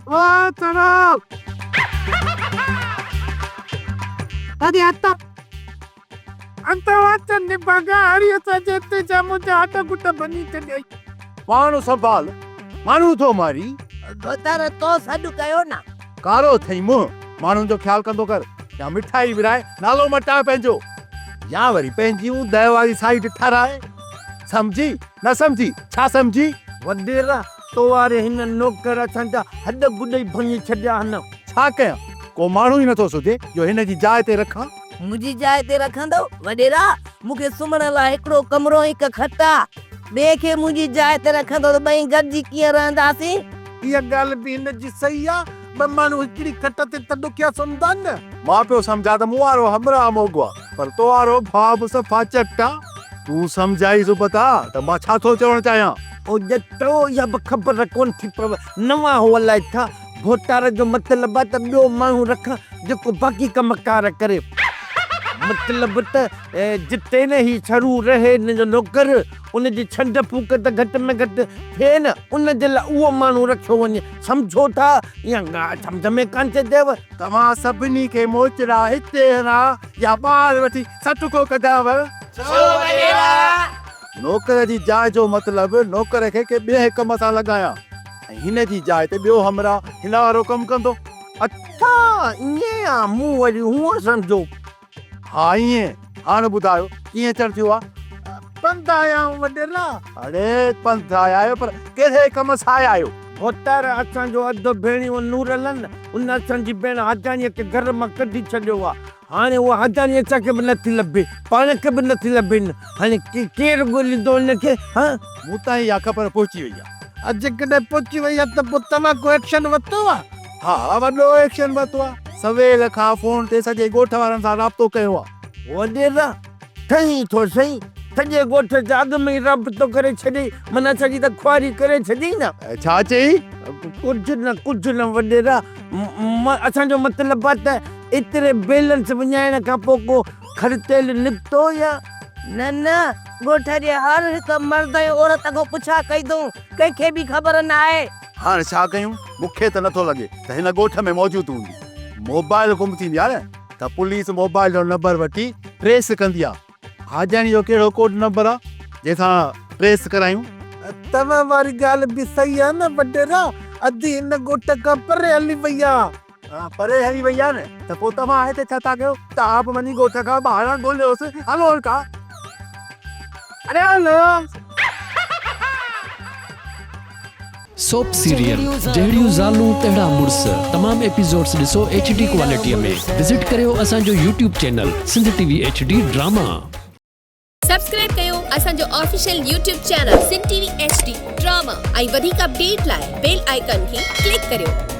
와, 따라. Tadi आता वाचन बघा हरियाचा तुझ्या मुझे आता कुठं बनी माण्हू संभाल माण्हू थो मारी दोतार तो सॾु कयो न कारो थई मुंहुं माण्हुनि जो ख़्यालु कंदो कर या मिठाई विराए नालो मटाए पंहिंजो या वरी पंहिंजियूं दह वारी साइड ठाराए सम्झी न सम्झी छा सम्झी वडेरा तो वारे हिन नौकर असांजा हॾ गुॾई भञी छॾिया आहिनि छा कयां को माण्हू ई नथो सोचे जो हिन जी जाइ ते रखां मुंहिंजी जाइ ते रखंदो वॾेरा मूंखे सुम्हण लाइ हिकिड़ो कमरो हिकु खट आहे ॿिए खे मुंहिंजी जाइ ते रखंदो त ॿई गॾिजी कीअं रहंदासीं इहा ॻाल्हि बि हिन जी सही आहे ॿ माण्हू हिकिड़ी खट ते तॾो क्या सुम्हंदा आहिनि मां पियो सम्झा त मूं वारो हमरा मोगो आहे पर तो वारो भाउ बि सफ़ा चट आहे तूं सम्झाई सुबता त मां छा थो चवणु चाहियां ओ जटो इहा बि ख़बर कोन थी पवे नवां हो अलाए छा भोटार जो मतिलबु आहे त ॿियो माण्हू रखां जेको बाक़ी कमकार करे मतलब त जिते न ही छरू रहे हिन जो नौकर उनजी छंड फूक त घटि में घटि थिए न उन जे लाइ उहो माण्हू रखियो वञे सम्झो था या सम्झ में कान चइजेव तव्हां सभिनी खे मोचड़ा हिते हणा या ॿार वठी सटको कढाव नौकर जी जाइ जो मतिलबु नौकर खे के ॿिए कम सां लॻायां ऐं हिन जी जाइ ते ॿियो हमरा हिन वारो कमु कंदो अच्छा ईअं आहे मूं वरी हूअं सम्झो हा ईअं हाणे ॿुधायो कीअं चढ़ आहे पंध आया वॾेरा अड़े पंथ आया आहियो पर कहिड़े कम सां आया आहियो भोटार असांजो अधु भेणियूं नूरलन उन असांजी भेण हजाणीअ खे घर मां कढी छॾियो आहे हाणे उहा हजाणी असांखे बि नथी लभे पाण खे बि नथी लभे हाणे केरु ॻोल्हींदो हिनखे हा मूं ताईं इहा ख़बर पहुची वई आहे अॼुकॾहिं पहुची वई आहे त पोइ तव्हां को एक्शन वरितो आहे हा वॾो एक्शन वरितो आहे सवेल खां फोन ते सॼे ॻोठ वारनि सां राब्तो कयो आहे वॾेरा ठही थो सही सॼे ॻोठ जा अॻु में ई राब्तो करे छॾी माना सॼी त खुआरी करे छॾी न छा चई कुझु न वॾेरा असांजो मतिलबु आहे त एतिरे बैलेंस विञाइण खां पोइ को ख़र्चेल निकितो या न न ॻोठ जे हर हिकु मर्द ऐं औरत खां पुछा कई अथऊं कंहिंखे बि ख़बर न आहे हाणे छा कयूं मूंखे त नथो लॻे त हिन ॻोठ में मौजूदु हूंदी मोबाइल गुम थींदी आहे न त पुलिस मोबाइल जो नंबर वठी ट्रेस कंदी आहे हाजाणी जो कहिड़ो कोड नंबर आहे जंहिंसां ट्रेस करायूं तव्हां वारी ॻाल्हि बि सही आहे न वॾेरा अधी हिन ॻोठ खां परे हली वई आहे परे हली वई आहे न त पोइ तव्हां हिते छा था कयो तव्हां बि वञी ॻोठ खां ॿाहिरां ॻोल्हियोसि हलो का अरे हलो सोप सीरियल जहिड़ियूं ज़ालूं तहिड़ा मुड़स तमाम एपिसोड्स ॾिसो HD क्वालिटीअ में विज़िट करियो असांजो YouTube channel Sindh TV HD drama subscribe कयो असांजो official YouTube channel Sindh TV HD drama ऐं वधीक अपडेट लाइ बेल आइकन खे क्लिक करियो।